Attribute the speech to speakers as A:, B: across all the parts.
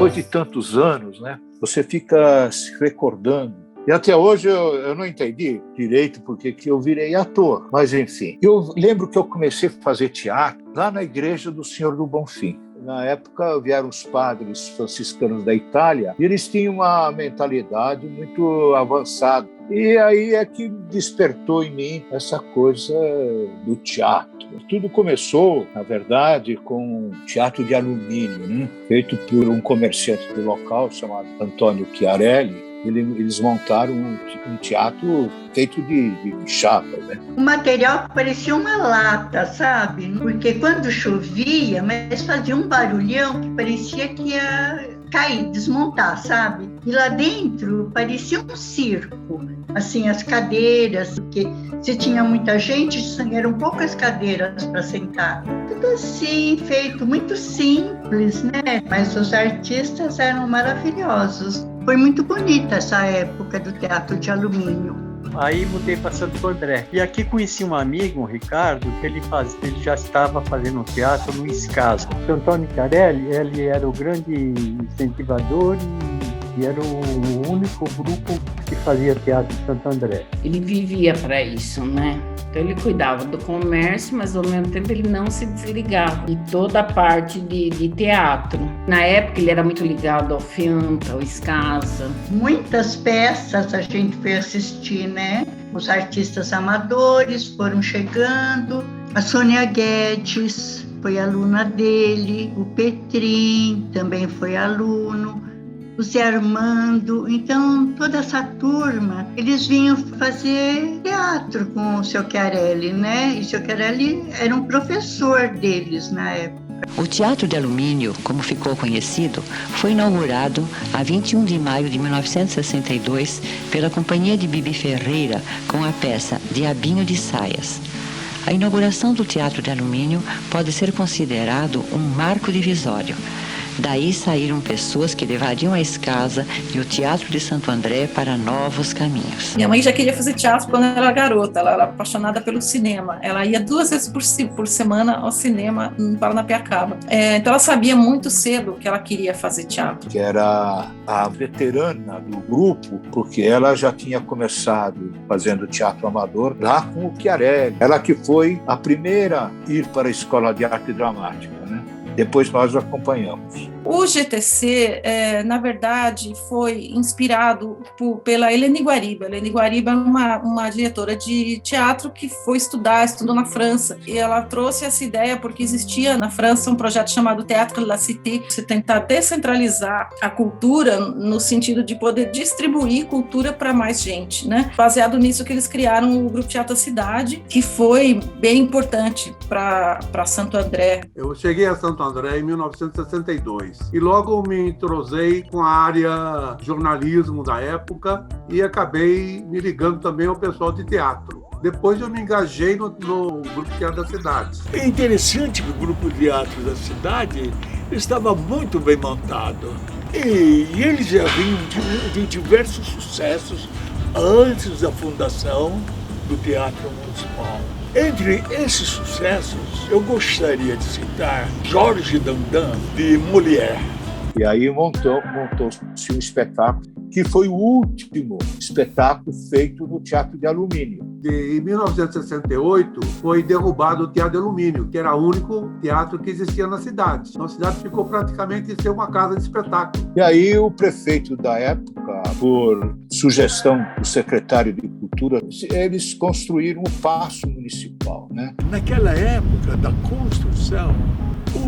A: depois de tantos anos, né, você fica se recordando. E até hoje eu não entendi direito porque que eu virei ator. Mas, enfim, eu lembro que eu comecei a fazer teatro lá na igreja do Senhor do Bonfim. Na época vieram os padres franciscanos da Itália e eles tinham uma mentalidade muito avançada. E aí é que despertou em mim essa coisa do teatro. Tudo começou, na verdade, com um teatro de alumínio, né? Feito por um comerciante do local chamado Antônio Chiarelli. Eles montaram um teatro feito de chapa, né?
B: O material parecia uma lata, sabe? Porque quando chovia, mas fazia um barulhão que parecia que ia cair, desmontar, sabe? E lá dentro parecia um circo, assim, as cadeiras, porque se tinha muita gente, eram poucas cadeiras para sentar. Tudo assim, feito muito simples, né? Mas os artistas eram maravilhosos. Foi muito bonita essa época do teatro de alumínio.
C: Aí mudei para Santo André. E aqui conheci um amigo, o Ricardo, que ele já estava fazendo teatro no Escaso. O Antônio Chiarelli, ele era o grande incentivador e era o único grupo que fazia teatro em Santo André.
D: Ele vivia para isso, né? Então ele cuidava do comércio, mas ao mesmo tempo ele não se desligava de toda a parte de teatro. Na época ele era muito ligado ao Fianta, ao Escasa.
B: Muitas peças a gente foi assistir, né? Os artistas amadores foram chegando. A Sônia Guedes foi aluna dele, o Petrin também foi aluno. O Zé Armando, então toda essa turma, eles vinham fazer teatro com o seu Chiarelli, né? E o seu Chiarelli era um professor deles na época.
E: O Teatro de Alumínio, como ficou conhecido, foi inaugurado a 21 de maio de 1962 pela Companhia de Bibi Ferreira com a peça Diabinho de Saias. A inauguração do Teatro de Alumínio pode ser considerado um marco divisório. Daí saíram pessoas que levariam a Escasa e o Teatro de Santo André para novos caminhos.
F: Minha mãe já queria fazer teatro quando ela era garota, ela era apaixonada pelo cinema. Ela ia 2 vezes por semana ao cinema em Paranapiacaba. Então ela sabia muito cedo que ela queria fazer teatro.
A: Que era a veterana do grupo, porque ela já tinha começado fazendo teatro amador lá com o Chiarelli. Ela que foi a primeira a ir para a Escola de Arte Dramática, né? Depois nós acompanhamos.
F: O GTC, na verdade, foi inspirado pela Eleni Guariba. A Eleni Guariba é uma diretora de teatro que estudou na França. E ela trouxe essa ideia porque existia na França um projeto chamado Théâtre de la Cité, se tentar descentralizar a cultura no sentido de poder distribuir cultura para mais gente, né? Baseado nisso que eles criaram o Grupo Teatro da Cidade, que foi bem importante para Santo André.
G: Eu cheguei a Santo André em 1962. E logo me entrosei com a área jornalismo da época e acabei me ligando também ao pessoal de teatro. Depois eu me engajei no Grupo Teatro da Cidade.
H: É interessante que o Grupo Teatro da Cidade estava muito bem montado. E eles já vinham de diversos sucessos antes da fundação do Teatro Municipal. Entre esses sucessos, eu gostaria de citar Jorge Dandan, de Molière.
A: E aí montou-se um espetáculo que foi o último espetáculo feito no Teatro de Alumínio.
G: Em 1968, foi derrubado o Teatro de Alumínio, que era o único teatro que existia na cidade. Então, a cidade ficou praticamente sem uma casa de espetáculo.
A: E aí o prefeito da época, por sugestão do secretário de Cultura, eles construíram o Paço Municipal, né?
H: Naquela época da construção,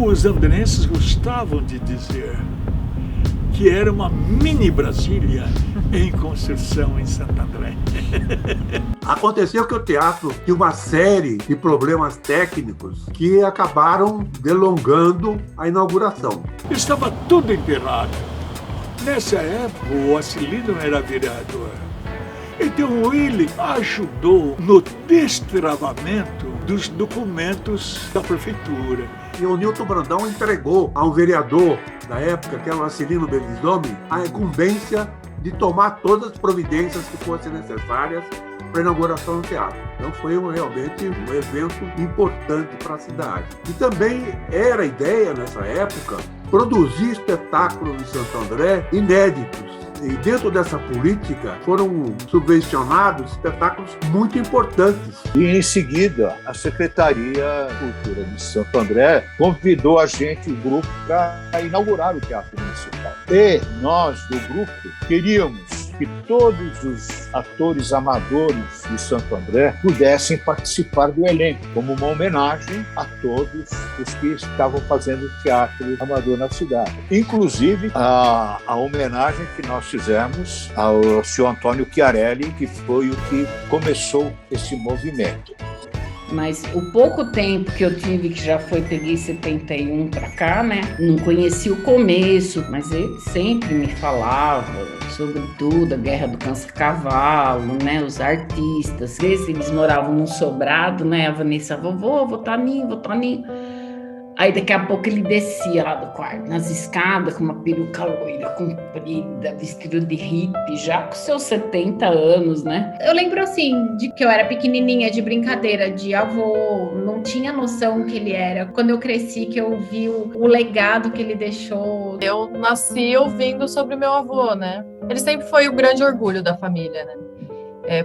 H: os andrenses gostavam de dizer que era uma mini Brasília em construção em Santo André.
G: Aconteceu que o teatro tinha uma série de problemas técnicos que acabaram delongando a inauguração.
H: Estava tudo emperrado. Nessa época, o Acilino era vereador. Então ele ajudou no destravamento dos documentos da prefeitura.
G: E o Nilton Brandão entregou a um vereador da época, que era o Acilino Belizomi, a incumbência de tomar todas as providências que fossem necessárias para a inauguração do teatro. Então foi realmente um evento importante para a cidade. E também era a ideia, nessa época, produzir espetáculos de Santo André inéditos. E dentro dessa política foram subvencionados espetáculos muito importantes.
A: E em seguida, a Secretaria de Cultura de Santo André convidou a gente, o grupo, para inaugurar o Teatro Municipal. E nós, do grupo, queríamos que todos os atores amadores de Santo André pudessem participar do elenco, como uma homenagem a todos os que estavam fazendo teatro amador na cidade. Inclusive, a homenagem que nós fizemos ao senhor Antônio Chiarelli, que foi o que começou esse movimento.
D: Mas o pouco tempo que eu tive, que já foi, peguei 71 para cá, né? Não conheci o começo, mas ele sempre me falava sobre tudo, a Guerra do Cansa-Cavalo, né? Os artistas. Às vezes eles moravam num sobrado, né? A Vanessa, vou votar ninho. Aí daqui a pouco ele descia lá do quarto, nas escadas, com uma peruca loira, comprida, vestido de hippie, já com seus 70 anos, né?
I: Eu lembro, assim, de que eu era pequenininha, de brincadeira, de avô, não tinha noção que ele era. Quando eu cresci, que eu vi o legado que ele deixou.
J: Eu nasci ouvindo sobre o meu avô, né? Ele sempre foi o grande orgulho da família, né?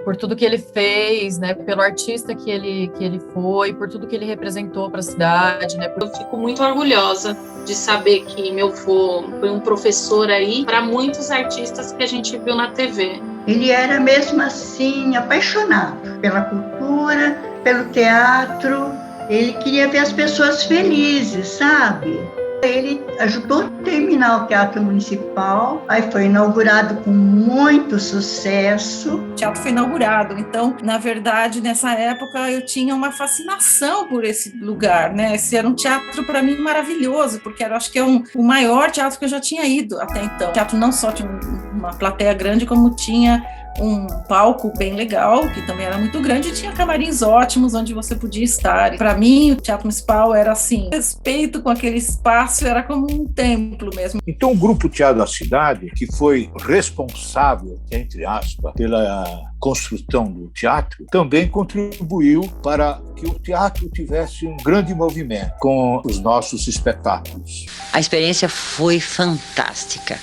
J: Por tudo que ele fez, né, pelo artista que ele foi, por tudo que ele representou para a cidade, né.
K: Eu fico muito orgulhosa de saber que meu avô foi um professor aí para muitos artistas que a gente viu na TV.
B: Ele era mesmo assim apaixonado pela cultura, pelo teatro. Ele queria ver as pessoas felizes, sabe? Ele ajudou a terminar o Teatro Municipal, aí foi inaugurado com muito sucesso.
F: O teatro foi inaugurado, então, na verdade, nessa época eu tinha uma fascinação por esse lugar, né? Esse era um teatro para mim maravilhoso, porque acho que é o maior teatro que eu já tinha ido até então. O teatro não só tinha uma plateia grande, como tinha um palco bem legal, que também era muito grande, e tinha camarins ótimos onde você podia estar. Para mim, o Teatro Municipal era assim, respeito com aquele espaço, era como um templo mesmo.
A: Então, o Grupo Teatro da Cidade, que foi responsável, entre aspas, pela construção do teatro, também contribuiu para que o teatro tivesse um grande movimento com os nossos espetáculos.
E: A experiência foi fantástica.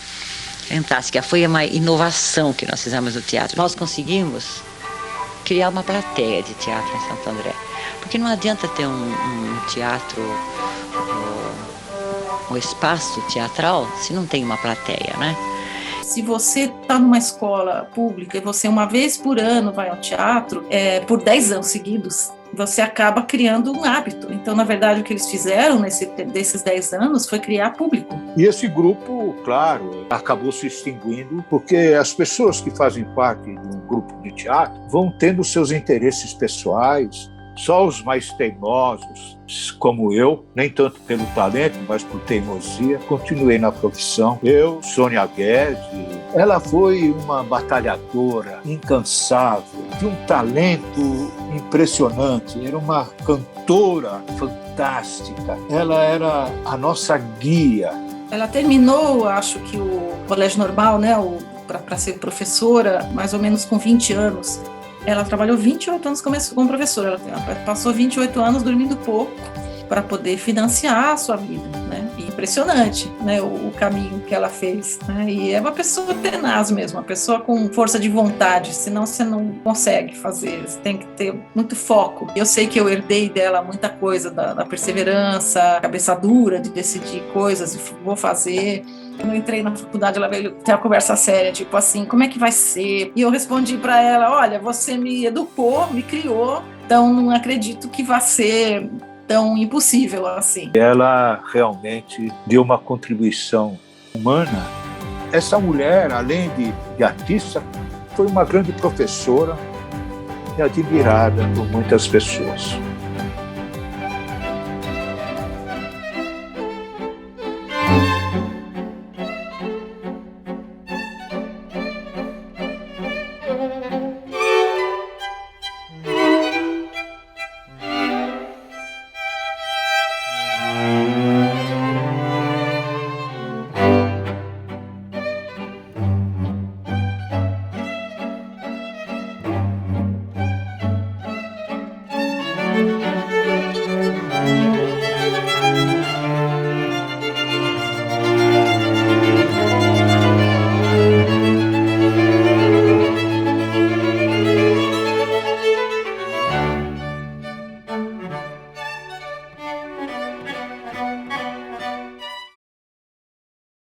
E: Foi uma inovação que nós fizemos no teatro. Nós conseguimos criar uma plateia de teatro em Santo André. Porque não adianta ter um teatro, um espaço teatral, se não tem uma plateia, né?
F: Se você está numa escola pública e você uma vez por ano vai ao teatro, por 10 anos seguidos, você acaba criando um hábito. Então, na verdade, o que eles fizeram desses 10 anos foi criar público.
A: E esse grupo, claro, acabou se extinguindo porque as pessoas que fazem parte de um grupo de teatro vão tendo seus interesses pessoais. Só os mais teimosos, como eu, nem tanto pelo talento, mas por teimosia, continuei na profissão. Eu, Sônia Guedes, ela foi uma batalhadora incansável, de um talento impressionante, era uma cantora fantástica, ela era a nossa guia.
F: Ela terminou, acho que o colégio normal, né, para ser professora, mais ou menos com 20 anos. Ela trabalhou 28 anos como professora, ela passou 28 anos dormindo pouco para poder financiar a sua vida, né? E impressionante, né, o caminho que ela fez, né? E é uma pessoa tenaz mesmo, uma pessoa com força de vontade, senão você não consegue fazer, você tem que ter muito foco. Eu sei que eu herdei dela muita coisa da perseverança, cabeça dura de decidir coisas, vou fazer. Quando eu entrei na faculdade, ela veio ter uma conversa séria, tipo assim, como é que vai ser? E eu respondi para ela, olha, você me educou, me criou, então não acredito que vai ser tão impossível assim.
A: Ela realmente deu uma contribuição humana. Essa mulher, além de artista, foi uma grande professora e admirada por muitas pessoas.